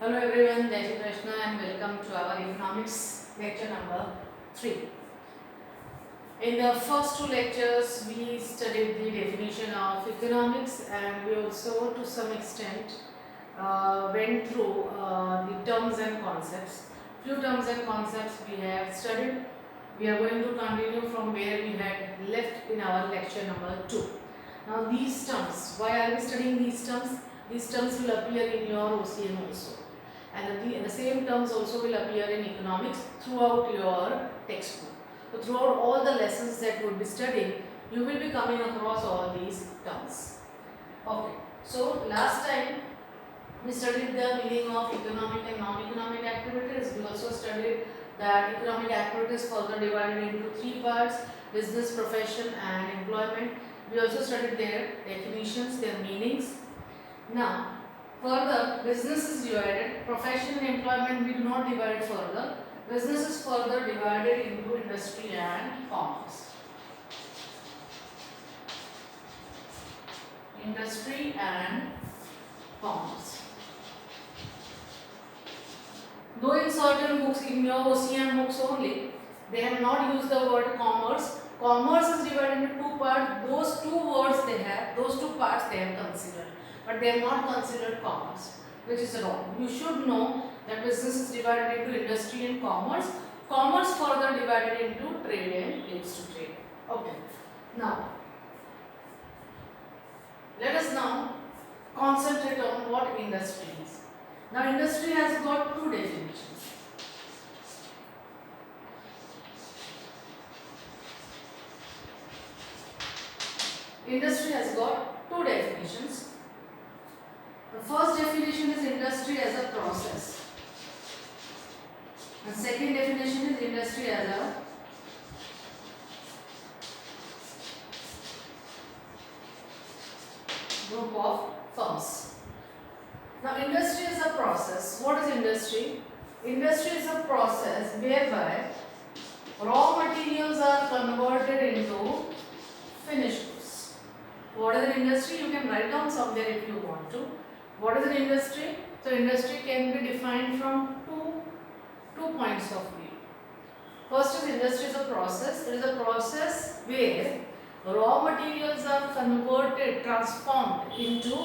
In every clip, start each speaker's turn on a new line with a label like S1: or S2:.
S1: Hello everyone, Jai Shri Krishna and welcome to our economics lecture number 3. In the first two lectures, we studied the definition of economics and we also to some extent went through the terms and concepts. Few terms and concepts we have studied. We are going to continue from where we had left in our lecture number 2. Now these terms, why are we studying these terms? These terms will appear in your OCM also. And the same terms also will appear in economics throughout your textbook. So throughout all the lessons that you will be studying, you will be coming across all these terms. Okay. So last time we studied the meaning of economic and non-economic activities. We also studied that economic activities further divided into 3 parts: business, profession and employment. We also studied their definitions, their meanings. Now further, business is divided, profession and employment we do not divide further. Business is further divided into industry and commerce. Industry and commerce. Though in certain books, in your OCM books only, they have not used the word commerce. Commerce is divided into 2 parts. Those 2 words they have, those 2 parts they have considered. But they have not considered commerce, which is wrong. You should know that business is divided into industry and commerce. Commerce further divided into trade and leads to trade. Okay. Now, let us now concentrate on what industry is. Now, industry has got 2 definitions. Industry has got 2 definitions. The first definition is industry as a process. The second definition is industry as a group of firms. Now, industry is a process. What is industry? Industry is a process whereby raw materials are converted into finished goods. What is an industry? You can write down somewhere if you want to. What is an industry? So industry can be defined from two points of view. First is industry is a process. It is a process where raw materials are converted, transformed into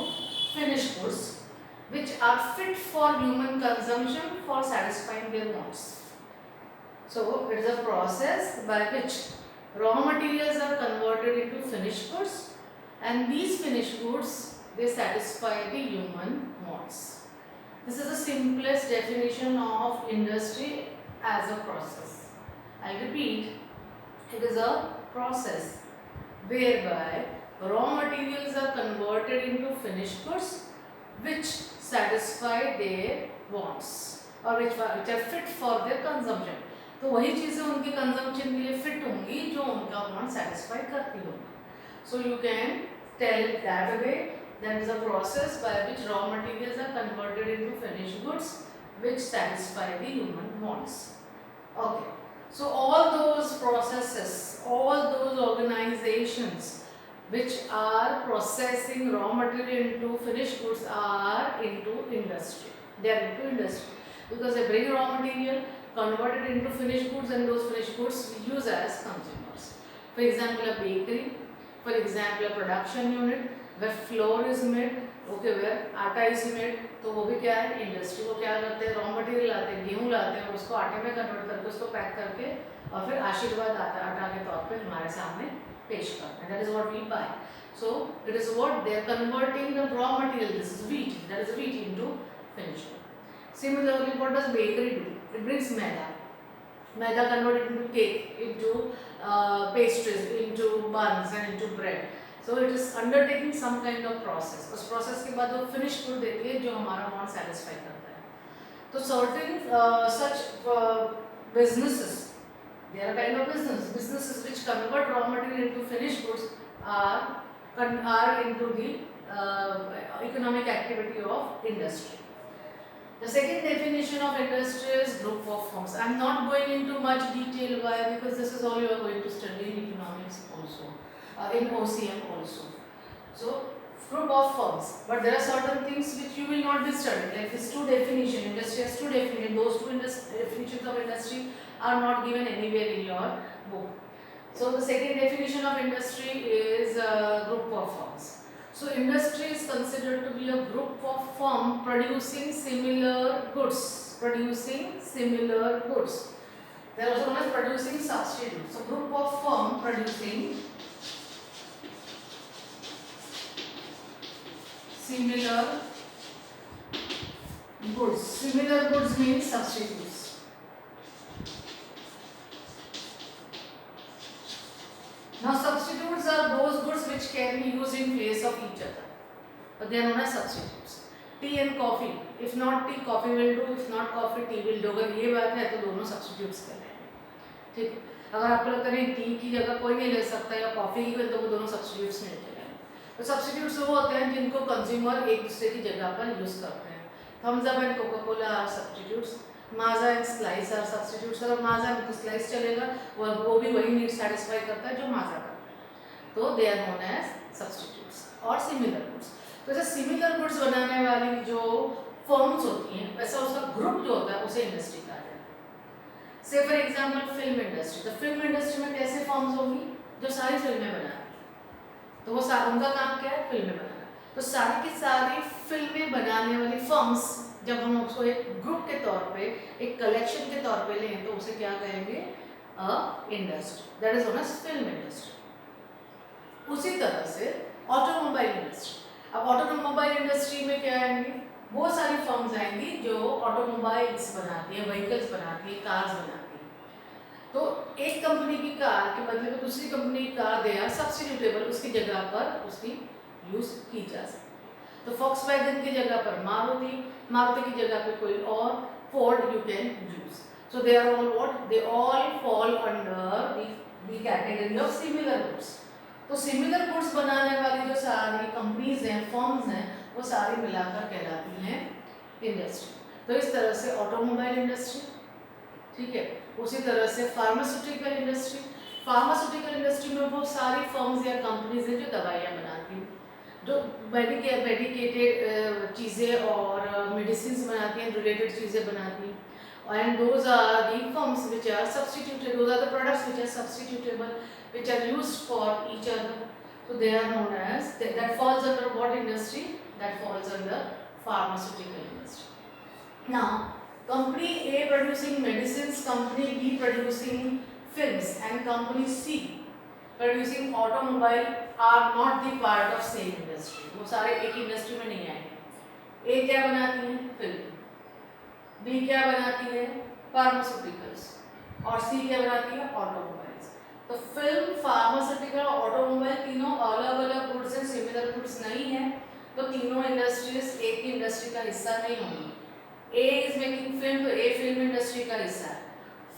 S1: finished goods which are fit for human consumption for satisfying their wants. So it is a process by which raw materials are converted into finished goods, and these finished goods they satisfy the human wants. This is the simplest definition of industry as a process. I repeat, it is a process whereby raw materials are converted into finished goods which satisfy their wants or which are fit for their consumption. तो वही चीज़ें उनके consumption के लिए fit होंगी जो उनका want satisfy करती होंगी. So you can tell that way. That is a process by which raw materials are converted into finished goods which satisfy the human wants. Okay. So all those processes, all those organizations which are processing raw material into finished goods are into industry. They are into industry because they bring raw material, convert it into finished goods, and those finished goods we use as consumers. For example, a bakery. For example, a production unit where flour is made, okay, where आटा is made, तो वो भी क्या है industry. वो क्या करते हैं, रॉ मटेरियल लाते हैं, गेहूँ लाते हैं, उसको आटे में कन्वर्ट करके उसको पैक करके और फिर आशीर्वाद आटा के तौर पे हमारे सामने पेश करते हैं. That is what we buy. So it is what they are converting the raw material. This is wheat. That is wheat into finished good. Similarly, what does bakery do? It brings maida. Maida converted into cake, into pastries, into buns and into bread. So it is undertaking some kind of process. उस process के बाद वो finished good देती है जो हमारा want satisfy करता है. तो certain such businesses, they are kind of businesses which convert raw material into finished goods are into the economic activity of industry. The second definition of industry is group of firms. I am not going into much detail. Why? Because this is all you are going to study in economics also, in OCM also. So group of firms, but there are certain things which you will not be studying, like these two definitions. Industry has two definitions. Those two definitions of industry are not given anywhere in your book. So the second definition of industry is a group of firms. So industry is considered to be a group of firms producing similar goods. Producing similar goods. They are also known as producing substitutes. So group of firms producing similar goods. Similar goods means substitutes. Now substitutes are those goods which can be used in place of each other, but they are known as substitutes. Tea and coffee. If not tea, coffee will do. If not coffee, tea will do. अगर ये बात है तो दोनों substitutes कर रहे हैं, ठीक है. अगर आपको लगता है टी की जगह कोई नहीं ले सकता या कॉफी की तो वो दोनों substitutes नहीं चलेंगे. तो substitutes वो होते हैं जिनको कंज्यूमर एक दूसरे की जगह पर यूज करते हैं. Thums Up and Coca Cola are substitutes. Maaza and Slice are substitutes. अगर माजा में तो स्लाइस चलेगा, वो भी वही नीड सेटिस्फाई करता है जो माजा करता है, तो they are known as substitutes और सिमिलर गुड्स. तो जैसे सिमिलर गुड्स बनाने वाली जो फर्म्स होती हैं, वैसा उसका ग्रुप जो होता है उसे इंडस्ट्री कहा जाता है. से फॉर एग्जांपल फिल्म इंडस्ट्री. तो फिल्म इंडस्ट्री में कैसे फर्म्स होंगी? जो सारी फिल्में बनाती हैं, तो वो उनका काम क्या है? फिल्में बनाना. तो सारी की सारी फिल्में बनाने वाली फर्म्स जब हम उसको एक ग्रुप के तौर पे, एक कलेक्शन के तौर पे लें तो उसे क्या कहेंगे? A industry. That is known as film industry. उसी तरह से ऑटोमोबाइल इंडस्ट्री. अब ऑटोमोबाइल इंडस्ट्री में क्या आएंगी? वो सारी फर्म्स आएंगी जो ऑटोमोबाइल्स बनाती है, व्हीकल्स बनाती है, कार्स बनाती है. तो एक कंपनी की कार के बदले में दूसरी कंपनी की कार दे आर सब्स्टिट्यूटेबल, उसकी जगह पर उसकी यूज की जा सकती है. तो फॉक्सवैगन की जगह पर मारुति, मारुति की जगह पे कोई और, Ford you can use. So they are all what? They all fall under the category of similar goods. तो सिमिलर गुड्स बनाने वाली जो सारी कंपनीज हैं, फर्म्स हैं, वो सारी मिलाकर कहलाती हैं इंडस्ट्री. तो इस तरह से ऑटोमोबाइल इंडस्ट्री, ठीक है. उसी तरह से फार्मास्यूटिकल इंडस्ट्री. फार्मास्यूटिकल इंडस्ट्री में वो सारी फर्म्स या कंपनीज हैं जो दवाइयाँ बनाती हैं, जो मेडिकेटेड चीज़ें और मेडिसिन बनाती हैं, रिलेटेड चीज़ें बनाती हैं. And those are the firms which are substituted. Those are the products which are substitutable, which are used for each other. So they are known as, that falls under what industry? That falls under pharmaceutical industry. Now, company A producing medicines, company B producing films, and company C producing automobile are not the part of same industry. वो सारे एक industry में नहीं आएंगे. A क्या बनाती है? Film. B क्या बनाती है? फार्मास्यूटिकल्स. और C क्या बनाती है? ऑटोमोबाइल्स. तो फिल्म, फार्मास्यूटिकल, ऑटोमोबाइल तीनों अलग अलग गुड्स हैं, सिमिलर गुड्स नहीं है. तो तीनों इंडस्ट्रीज एक ही इंडस्ट्री का हिस्सा नहीं होंगी. A इज मेकिंग फिल्म, तो A फिल्म इंडस्ट्री का हिस्सा है.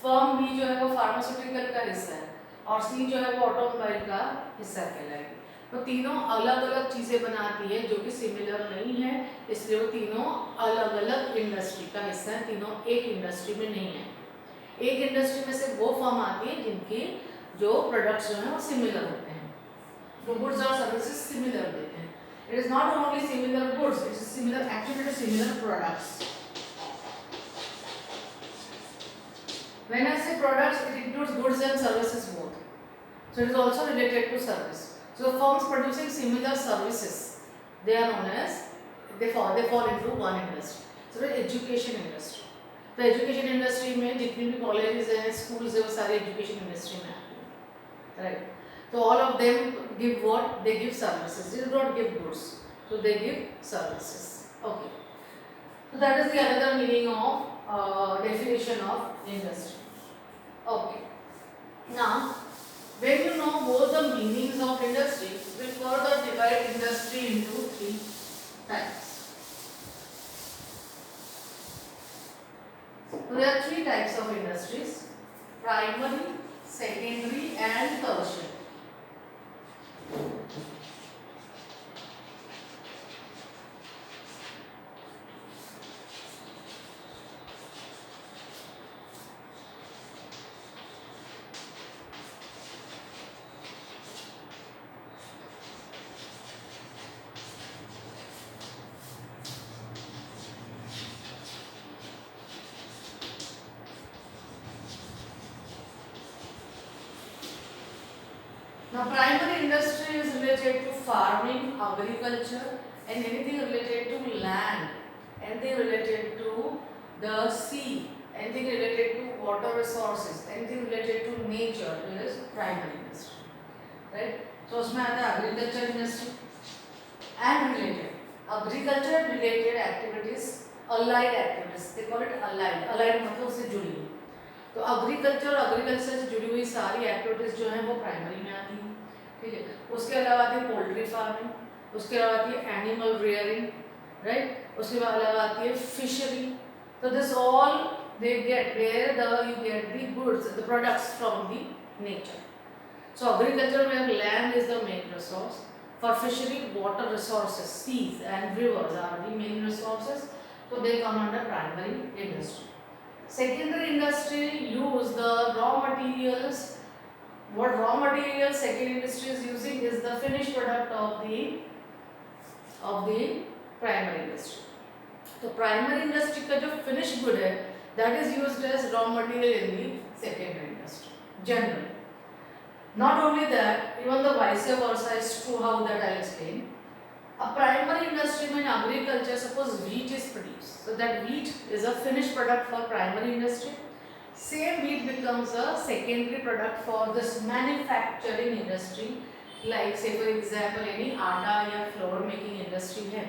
S1: फर्म B जो है वो फार्मास्यूटिकल का हिस्सा है, और C जो है वो ऑटोमोबाइल का हिस्सा कहलाएगी. तो तीनों अलग अलग चीज़ें बनाती है जो कि सिमिलर नहीं है, इसलिए वो तीनों अलग अलग इंडस्ट्री का हिस्सा है. तीनों एक इंडस्ट्री में नहीं है. एक इंडस्ट्री में से वो फर्म आती है जिनकी जो प्रोडक्ट्स जो हैं वो सिमिलर होते हैं, जो गुड्स और सर्विसेज सिमिलर देते हैं. It is not only similar goods, it is similar actually similar products. When I say products, it includes goods and services both. So it is also related to service. So firms producing similar services, they are known as, they fall into one industry. So the education industry. The education industry में जितनी भी colleges हैं, schools हैं, वो सारे education industry में आते हैं, right? So all of them give what? They give services. They do not give goods. So they give services. Okay. So that is the another meaning of definition of industry. Okay. Now, when you know both the meanings of industry, we further divide industry into three types. So there are three types of industries: primary, secondary, and tertiary. Now primary industry is related to farming, agriculture and anything related to land, anything related to the sea, anything related to water resources, anything related to nature is primary industry, right? So उसमें आता है agriculture industry and related agriculture related activities, allied activities, they call it allied मतलब उससे जुड़ी हुई। तो agriculture से जुड़ी हुई सारी एक्टिविटीज जो हैं वो प्राइमरी में आती हैं, ठीक है। उसके अलावा आती है पोल्ट्री फार्मिंग, उसके अलावा आती है एनिमल रियरिंग, राइट, उसके अलावा आती है फिशरी। तो this all they get where you get the goods, the products from the nature. So agriculture में land is the main resource, for fishery water resources, seas and rivers are the main resources, so they come under primary industry. Secondary industry use the raw materials. What raw materials secondary industry is using is the finished product of the primary industry. तो primary industry का जो finished good है that is used as raw material in the secondary industry generally. Not only that, even the vice versa is true. How that I'll explain. A primary industry में agriculture, suppose wheat is produced, so that wheat is a finished product for primary industry. Same wheat becomes a secondary product for this manufacturing industry, like say for example any atta या flour making industry है,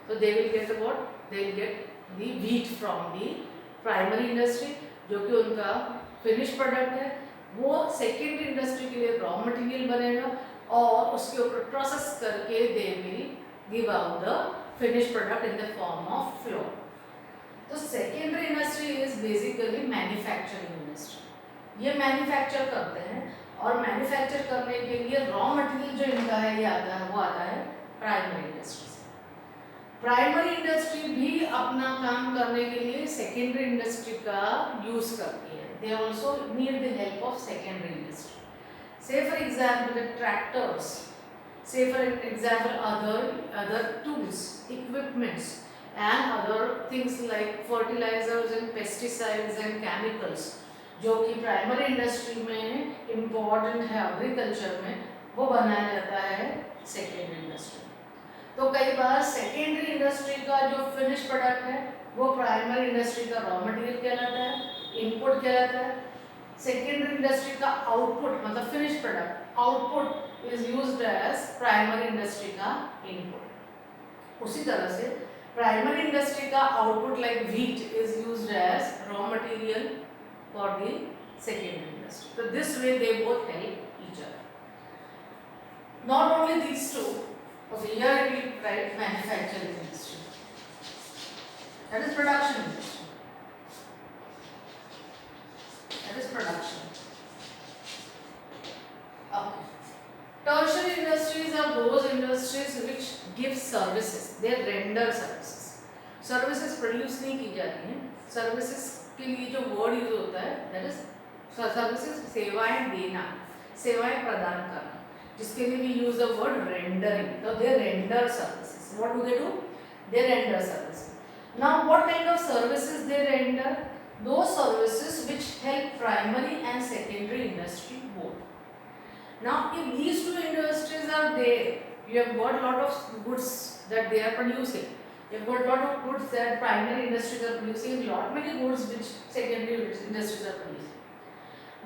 S1: so they will get what? They will get the wheat from the primary industry, जो कि उनका finished product है, वो secondary industry के लिए raw material बनेगा और उसके ऊपर process करके they will give out the finished product in the form of flour. तो secondary industry is basically manufacturing industry. ये manufacture करते हैं और manufacture करने के लिए raw material जो इनका है ये आता है, वो आता है primary industry से। Primary industry भी अपना काम करने के लिए secondary industry का use करती है. They also need the help of secondary industry. Say for example the tractors. Say for example other tools, equipments and other things like fertilizers and pesticides and chemicals जो कि primary industry में important है, agriculture में वो बनाया जाता है secondary industry. तो कई बार सेकेंडरी इंडस्ट्री का जो फिनिश प्रोडक्ट है वो प्राइमरी इंडस्ट्री का रॉ मटेरियल कहलाता है, इनपुट कहलाता है। सेकेंडरी इंडस्ट्री का आउटपुट मतलब finish product output is used as primary industry का input। उसी तरह से primary industry का output like wheat is used as raw material for the secondary industry. So this way they both help each other. Not only these two, okay, here it will write manufacturing industry, that is production industry, that is production. Okay. Tertiary industries are those industries which give services, they render services. Services produce नहीं की जाती हैं, services के लिए जो word use होता है that is services, सेवाएं देना, सेवाएं प्रदान करना, जिसके लिए we use the word rendering. So they render services. What do? They render services. Now what kind of services they render? Those services which help primary and secondary industry both. Now if these two industries are there, you have got a lot of goods that they are producing, you have got a lot of goods that primary industries are producing, lot many goods which secondary industries are producing,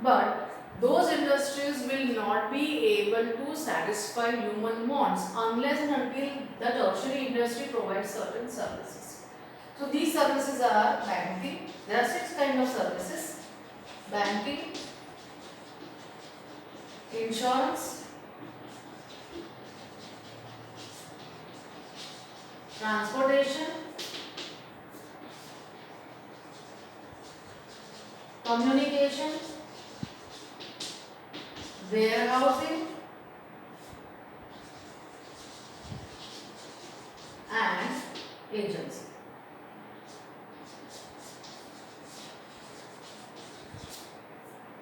S1: but those industries will not be able to satisfy human wants unless and until the tertiary industry provides certain services. So these services are banking. There are 6 kinds of services: banking, insurance, transportation, communication, warehousing and agency.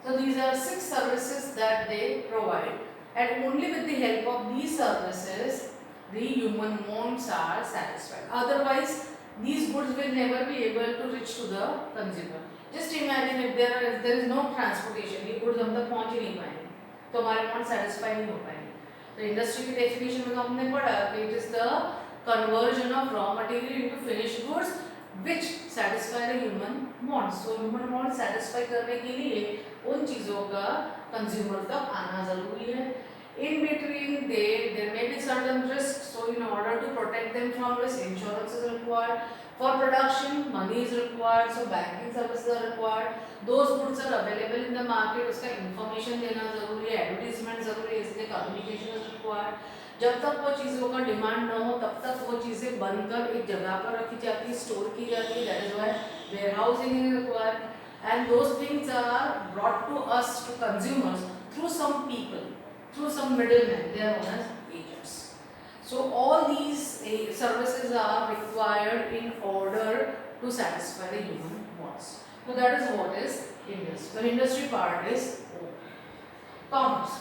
S1: So these are 6 services that they provide, and only with the help of these services the human wants are satisfied. Otherwise these goods will never be able to reach to the consumer. Just imagine if there is no transportation, ये goods हम तक पहुंच ही नहीं पाएंगे, तो हमारे want satisfy नहीं हो पाएंगे। तो इंडस्ट्री की डेफिनेशन में तो हमने पढ़ा कि it is the conversion of raw material into finished goods which satisfy the human wants. तो ह्यूमन वांट सेटिस्फाई करने के लिए उन चीज़ों का कंज्यूमर तक आना ज़रूरी है। In between, there may be certain risks. So, in order to protect them from risk, insurance is required. For production, money is required. So, banking services are required. Those goods are available in the market. उसका information देना ज़रूरी है, advertisement ज़रूरी है, इसलिए communication is required. जब तक वो चीज़ों का डिमांड न हो तब तक वो चीज़ें बनकर एक जगह पर रखी जाती है, स्टोर की जाती है. That is why warehousing is required. And those things are brought to us, to consumers, through some people. Through some middlemen, they are known as agents. So all these services are required in order to satisfy the human wants. So that is what is industry. The industry part is commerce.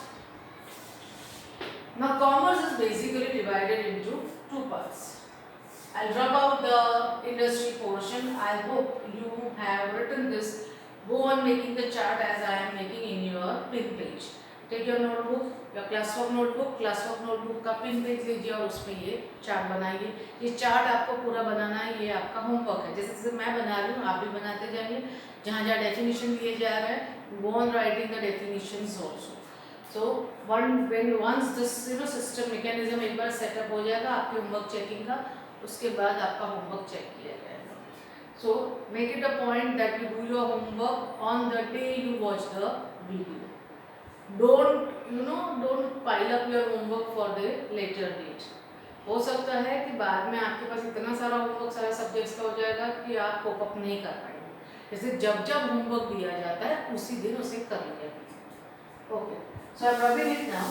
S1: Now commerce is basically divided into two parts. I'll drop out the industry portion. I hope you have written this. Go on making the chart as I am making in your pin page. Take your notebook या classwork notebook का pin page लीजिए और उसमें ये chart बनाइए। ये chart आपको पूरा बनाना है, ये आपका होमवर्क है। जैसे जैसे मैं बना रही हूँ आप भी बनाते जाइए। जहाँ जहाँ डेफिनेशन दिए जा रहे हैं go on writing the definitions also. So once this system mechanism एक बार सेटअप हो जाएगा आपके होमवर्क चेकिंग का, उसके बाद आपका होमवर्क चेक किया जाएगा। So make it a point that you do your homework on the day you watch the video. don't pile up your homework for the later date. हो सकता है कि बाद में आपके पास इतना सारा होमवर्क सारे सब्जेक्ट्स का हो जाएगा कि आप कोप अप नहीं कर पाएंगे। जैसे जब जब होमवर्क दिया जाता है उसी दिन उसे कर लिया। Okay, so I am rubbing it now.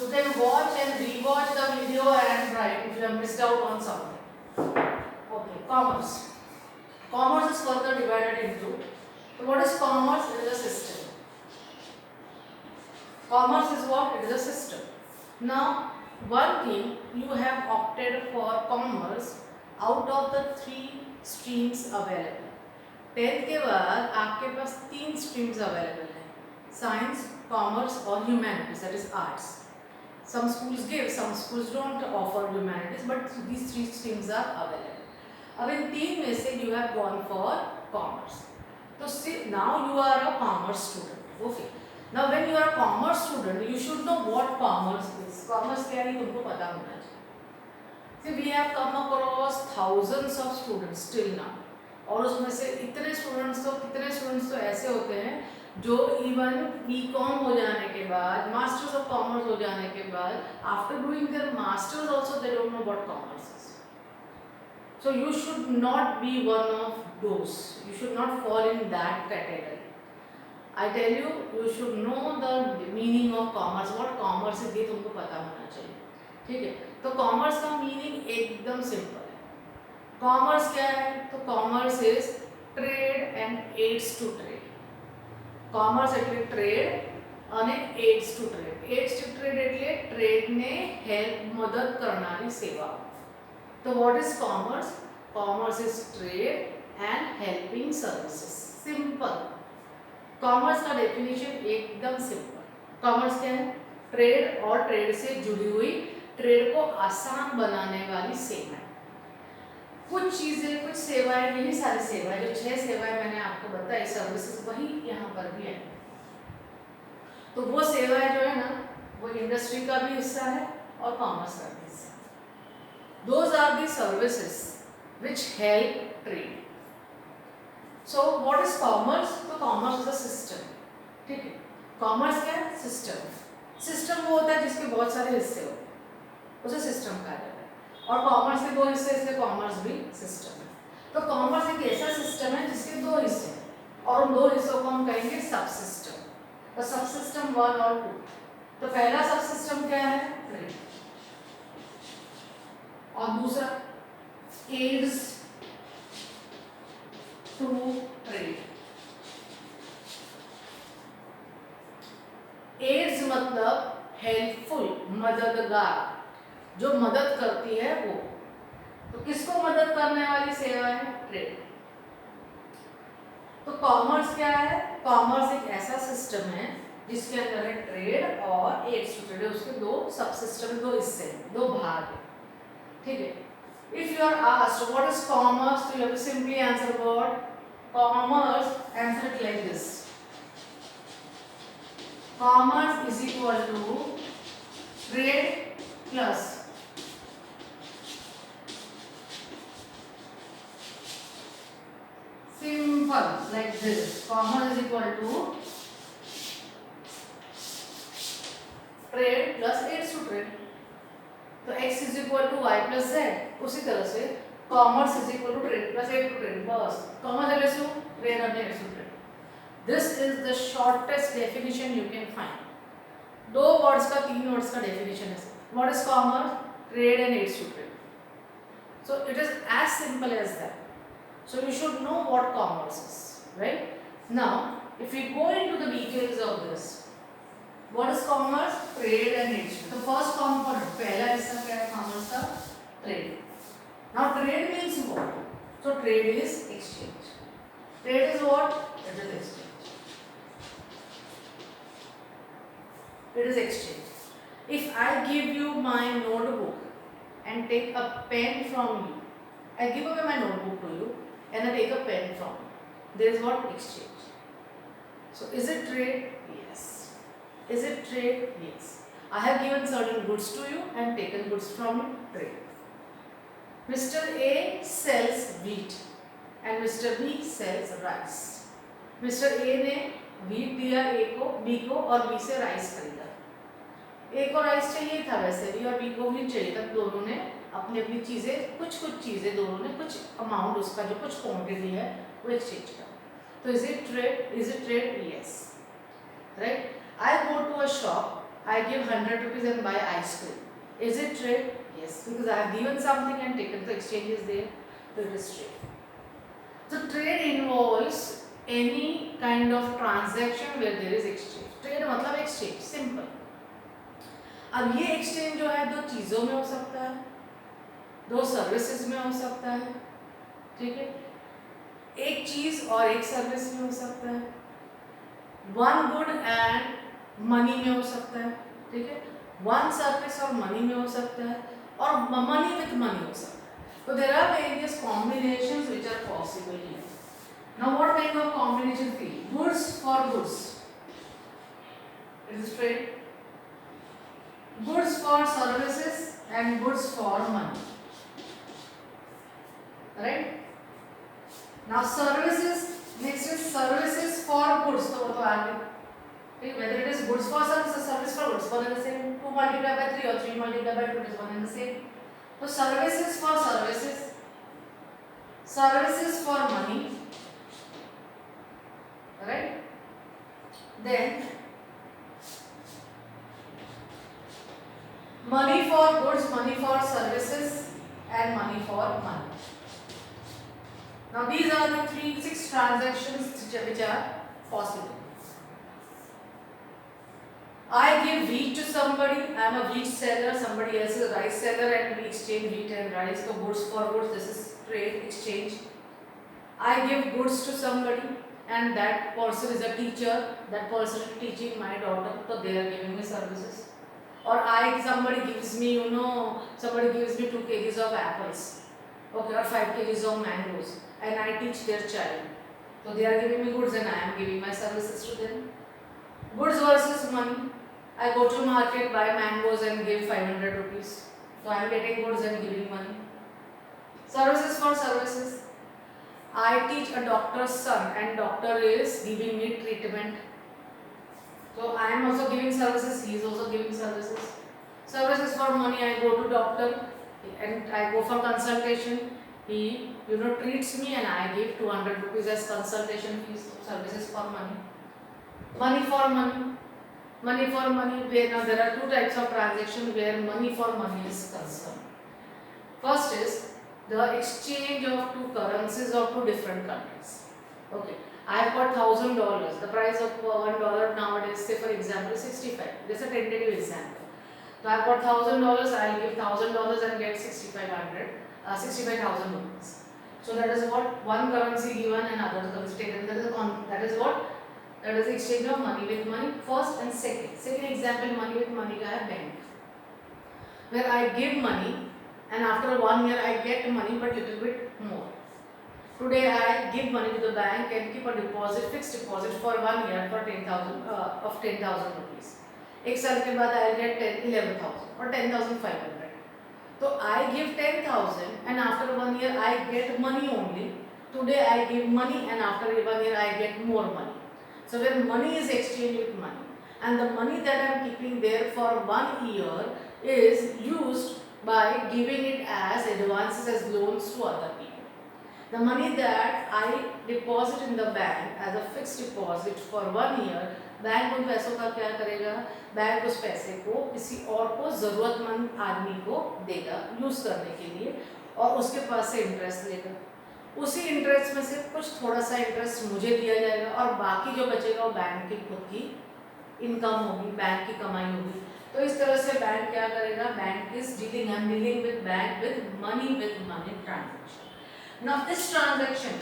S1: You can watch and rewatch the video and write if you have missed out on something. Okay, commerce. Commerce is further divided into. So what is commerce? It is a system. Commerce is what? It is a system. Now, one thing you have opted for commerce out of the 3 streams available. 10th के बाद आपके पास 3 streams available हैं, science, commerce और humanities, that is arts. Some schools give, some schools don't offer humanities, but these 3 streams are available. अब इन 3 में से you have gone for commerce. So now you are a commerce student. Okay. Now when you are a commerce student, you should know what commerce is. Commerce क्या है तुमको पता होना चाहिए. See, we have come across thousands of students till now. और उसमें से कितने स्टूडेंट्स तो ऐसे होते हैं जो इवन बीकॉम हो जाने के बाद, मास्टर्स ऑफ कॉमर्स हो जाने के बाद, after doing there masters also they don't know what commerce is. So you should not be one of those. You should not fall in that category. I tell you, you should know the meaning of commerce. What commerce is ये तुमको पता होना चाहिए, ठीक है? तो commerce का meaning एकदम simple है. Commerce क्या है? तो commerce is trade and aids to trade. Commerce એટલે trade અને aids to trade. Aids to trade એટલે trade ને help મદદ કરનારી સેવા. So what is commerce? Commerce is trade and helping services. Simple. Commerce का definition एकदम simple. Commerce क्या है? ट्रेड और ट्रेड से जुड़ी हुई, ट्रेड को आसान बनाने वाली सेवाएं. कुछ चीजें, कुछ सेवाएं, यही सारी सेवाएं, जो 6 सेवाएं मैंने आपको बताई, सर्विसेज, वही यहाँ पर भी है. तो वो सेवाएं जो है ना, वो इंडस्ट्री का भी हिस्सा है और कॉमर्स का भी हिस्सा. Those are the services which help trade. So what is commerce? तो commerce is a system. ठीक है? Commerce क्या है? System. System वो होता है जिसके बहुत सारे हिस्से होते हैं, उसे system कहा जाता है. और commerce के 2 हिस्से, इसलिए commerce भी system है. तो commerce एक ऐसा system है जिसके 2 हिस्से हैं, और उन 2 हिस्सों को हम कहेंगे subsystem. तो subsystem 1 और 2. तो पहला subsystem क्या है? Trade. और दूसरा aids to trade. aids मतलब हेल्पफुल, मददगार, जो मदद करती है वो. तो किसको मदद करने वाली सेवा है? ट्रेड. तो कॉमर्स क्या है? कॉमर्स एक ऐसा सिस्टम है जिसके अंदर है ट्रेड और एक्सट्रेड, उसके दो सब सिस्टम, दो हिस्से, दो भाग है, ठीक है। If you are asked what is commerce, so you have to simply answer what? Commerce, answer it like this. Commerce is equal to trade plus simple like this. Commerce is equal to trade plus x to trade. तो x is equal to y plus z. उसी तरह से commerce is equal to trade plus a to trade. बस commerce है वैसे trade and x to trade. This is the shortest definition you can find. दो words का तीन words का definition है. What is commerce? Trade and x to trade. So it is as simple as that. So you should know what commerce is, right? Now, if we go into the details of this, what is commerce? Trade and exchange. The first component, पहला हिस्सा क्या है commerce का? Trade. Now trade means what? So trade is exchange. Trade is what? It is exchange. It is exchange. If I give you my notebook and take a pen from you, I give away my notebook to you and I take a pen from you. There is what? Exchange. So is it trade? Yes. Is it trade? Yes. I have given certain goods to you and taken goods from you. Trade. Mr. A sells wheat and Mr. B sells rice. Mr. A ने wheat दिया A को, B को और B से rice खरीदा. A को rice चाहिए था वैसे भी और B को wheat चाहिए था. दोनों ने अपनी अपनी चीज़ें, कुछ चीज़ें दोनों ने कुछ अमाउंट उसका जो कुछ क्वांटिटी है वो एक्सचेंज करा. तो is it trade? Is it trade? Yes. Right? I go to a shop, I give 100 rupees and buy ice cream. Is it trade? Yes, because I have given something and taken. The exchange is there. So it is trade. So trade involves any kind of transaction where there is exchange. Trade मतलब exchange, simple. अब ये exchange जो है दो चीज़ों में हो सकता है, दो सर्विसेज में हो सकता है, ठीक है, एक चीज़ और एक सर्विस में हो सकता है, वन गुड एंड मनी में हो सकता है, ठीक है, वन सर्विस और मनी में हो सकता है, और मनी विथ मनी हो सकता है. तो there are various combinations which are possible here. Now what kind of combination थी? Goods for goods, it is trade. Goods for services and goods for money. Right? Now services, next is services for goods. तो वो तो आगे, ठीक, whether it is goods for services, service for goods, one and the same. 2 multiplied by 3 or 3 multiplied by 2 is one and the same. So services for services, services for money, right? Then money for goods, money for services, and money for money. Now these are the 6 transactions which are possible. I give wheat to somebody, I am a wheat seller, somebody else is a rice seller and we exchange wheat and rice. So goods for goods, this is trade exchange. I give goods to somebody and that person is a teacher, that person is teaching my daughter, so they are giving me services. Or somebody gives me, somebody gives me 2 kgs of apples, okay, or 5 kgs of mangoes, and I teach their child. So they are giving me goods and I am giving my services to them. Goods versus money. I go to market, buy mangoes and give 500 rupees. So I am getting goods and giving money. Services for services. I teach a doctor's son and doctor is giving me treatment. So I am also giving services, he is also giving services. Services for money, I go to doctor and I go for consultation. He treats me and I give 200 rupees as consultation fees. Services for money. Money for money. Money for money, where now there are 2 types of transaction where money for money is concerned. First is the exchange of 2 currencies of 2 different countries. Okay, I have got $1,000. The price of $1 nowadays, say for example, 65. This is a tentative example. So I have got $1,000. I will give $1,000 and get 65,000 rupees. So that is what one currency given and other currency taken. That is what, that is the exchange of money with money. First and second example money with money का है bank, where I give money and after 1 year I get money but little bit more. Today I give money to the bank and keep a deposit, fixed deposit for 1 year for 10,000 rupees. एक साल के बाद I get 11,000 or 10,500. So I give 10,000 and after 1 year I get money only. Today I give money and after 1 year I get more money. So when money is exchanged with money and the money that I am keeping there for 1 year is used by giving it as advances, as loans to other people. The money that I deposit in the bank as a fixed deposit for 1 year, bank उन पैसों का क्या करेगा, bank उस पैसे को किसी और को ज़रूरतमंद आदमी को देगा यूज़ करने के लिए और उसके पास से इंटरेस्ट लेगा. उसी इंटरेस्ट में से कुछ थोड़ा सा इंटरेस्ट मुझे दिया जाएगा और बाकी जो बचेगा वो बैंक की खुद की इनकम होगी, बैंक की कमाई होगी. तो इस तरह से बैंक क्या करेगा, bank is dealing, I am dealing with bank with money transaction. Now this transaction,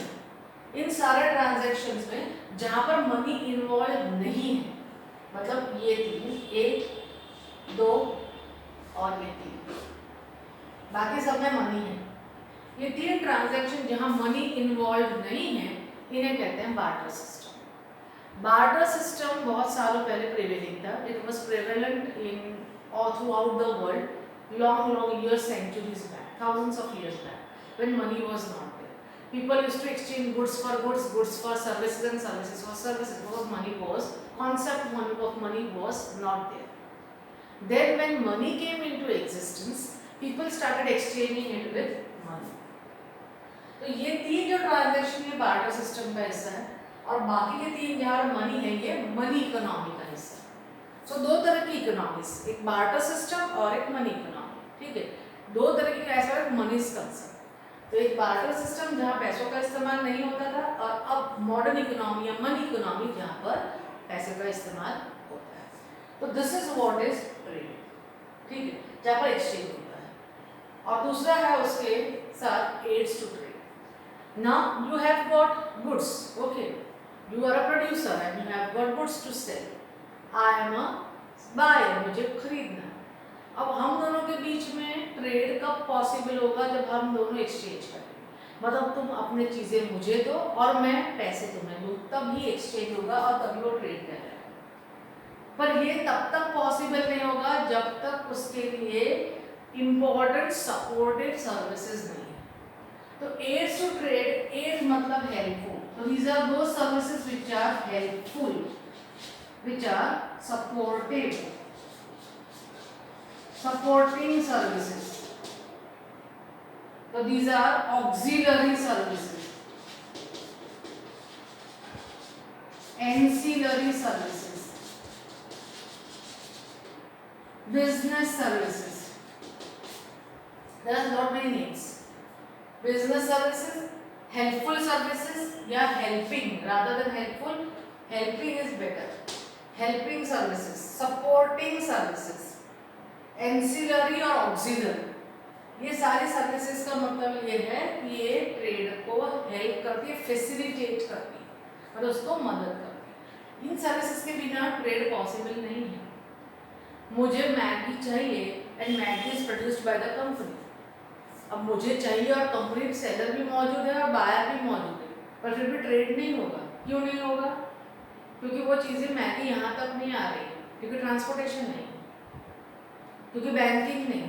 S1: इन सारे ट्रांजेक्शन्स में जहाँ पर मनी इन्वॉल्व नहीं है, मतलब ये तीन, 1, 2 और ये 3, बाकी सब में मनी है. ये 3 ट्रांजेक्शन जहाँ मनी इन्वॉल्व नहीं है इन्हें कहते हैं बार्टर सिस्टम. बार्टर सिस्टम बहुत सालों पहले प्रिवेलिंग था. It was prevalent in all through out the world long years, centuries back, thousands of years back when money was not. People used to exchange goods for goods, goods for services and services for services because money was, concept of money was not there. Then when money came into existence, people started exchanging it with money. तो ये 3 जो transaction ये barter system का हिस्सा है और बाकी के 3 जहाँ मनी है ये मनी इकोनॉमी का हिस्सा है. सो 2 तरह की इकोनॉमीज, एक बार्टर सिस्टम और एक मनी इकोनॉमी. ठीक है, 2 तरह की ऐसा है मनी कंसेप्ट. तो एक बार्टर सिस्टम जहाँ पैसों का इस्तेमाल नहीं होता था और अब मॉडर्न इकोनॉमी या मनी इकोनॉमी जहाँ पर पैसे का इस्तेमाल होता है. तो this is what is trade. ठीक है, जहाँ पर एक्सचेंज होता है. और दूसरा है उसके साथ aids to trade. Now you have got goods, okay, you are a producer and you have got goods to sell. I am a buyer, मुझे खरीदना. अब हम दोनों के बीच में ट्रेड कब पॉसिबल होगा, जब हम दोनों एक्सचेंज करें. मतलब तुम अपने चीज़ें मुझे दो और मैं पैसे तुम्हें दूँ, तब ही एक्सचेंज होगा और तभी वो ट्रेड कहलाएगा. पर ये तब तक पॉसिबल नहीं होगा जब तक उसके लिए इम्पोर्टेंट सपोर्टिव सर्विसेज नहीं है. तो एड्स टू ट्रेड, एड मतलब हेल्पफुल. तो these are those services which are helpful, which are supportive, supporting services. So these are auxiliary services, ancillary services, business services. There are not many names. Business services, helpful services या helping, rather than helpful, helping is better. Helping services, supporting services, ancillary और auxiliary, ये सारी services का मतलब ये है कि ये ट्रेड को हेल्प करती है, फैसिलिटेट करती है और उसको मदद करती है. इन सर्विसेज के बिना ट्रेड पॉसिबल नहीं है. मुझे मैगी चाहिए and Maggi is produced by the company. अब मुझे चाहिए और कंपनी सेलर भी मौजूद है और बायर भी मौजूद है, पर फिर भी ट्रेड नहीं होगा. क्यों नहीं होगा? क्योंकि वो चीज़ें मैगी यहाँ तक नहीं आ रही, क्योंकि ट्रांसपोर्टेशन नहीं, क्योंकि बैंकिंग नहीं.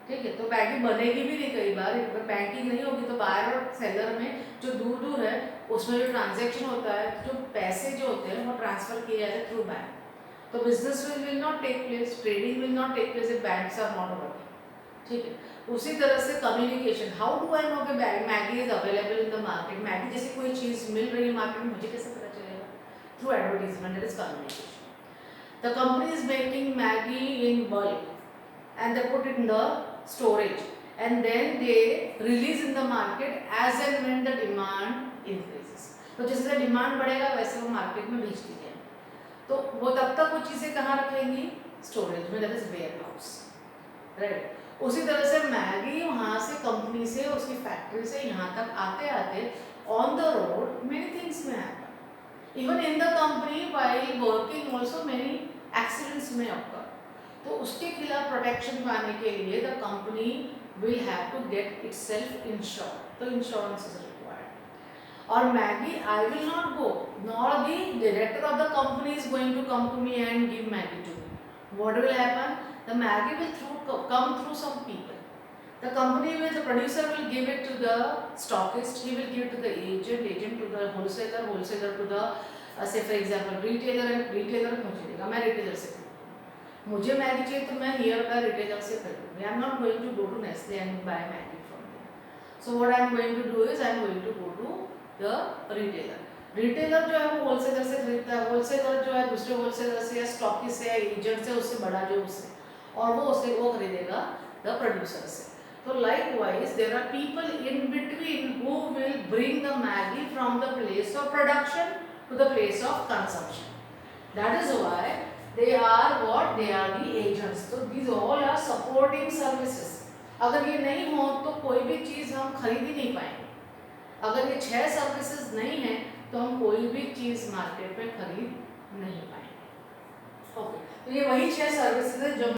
S1: ठीक है, तो बैंकिंग बनेगी भी नहीं. कई बार अगर बैंकिंग नहीं होगी तो बायर और सेलर में जो दूर दूर है उसमें जो ट्रांजैक्शन होता है, जो पैसे जो होते हैं वो ट्रांसफर किए जाते हैं थ्रू बैंक. तो business will not take place, trading will not take place if banks are not working. ठीक है, उसी तरह से communication. How do I know कि Maggi is available in the market. Maggi जैसी कोई चीज़ मिल रही है मार्केट में, मुझे कैसे पता चलेगा? Through advertisement, that is communication. The company is making Maggi in bulk and they put it in the storage and then they release in the market as and when the demand increases. तो जैसे demand बढ़ेगा वैसे वो market में बेच दी जाएगी. तो वो तब तक वो चीज़ें कहाँ रखेंगी? स्टोरेज में, that is warehouse. Right. उसी तरह से मैगी वहाँ से कंपनी से उसकी फैक्ट्री से यहाँ तक आते आते on the road many things में happen, even in the company while working also many accidents में occur। तो उसके खिलाफ प्रोटेक्शन पाने के लिए the company will have to get itself insured, तो इंश्योरेंस इज रिक्वायर्ड। और Maggi I will not go nor the director of the company is going to come to me and give Maggi to me. What will happen, the Maggi will come through some people. The company will, the producer will give it to the stockist, he will give it to the agent, agent to the wholesaler, wholesaler to the say for example retailer, and retailer मुझे देगा, मैं retailer से खरीदूँ, मुझे Maggi चाहिए तो मैं here का retailer से खरीदूँगी। I am not going to go to Nestle and buy Maggi from them. So what I am going to do is I am going to go to the retailer. Retailer जो है वो wholesaler से खरीदता है, wholesaler जो है दूसरे wholesaler से या स्टॉकिस्ट से या एजेंट से, उससे बड़ा जो उससे, और वो उसे वो खरीदेगा द प्रोड्यूसर से। तो likewise there are people in between who will bring the Maggi from the place of production to the place of consumption. That is why they are what, they are the agents. तो these all are supporting services. अगर ये नहीं हो तो कोई भी चीज़ हम खरीद ही नहीं पाएंगे। अगर ये 6 सर्विसेज नहीं है तो हम कोई भी चीज़ मार्केट में खरीद नहीं पाएंगे। ओके, तो ये वही 6 सर्विसेज है जो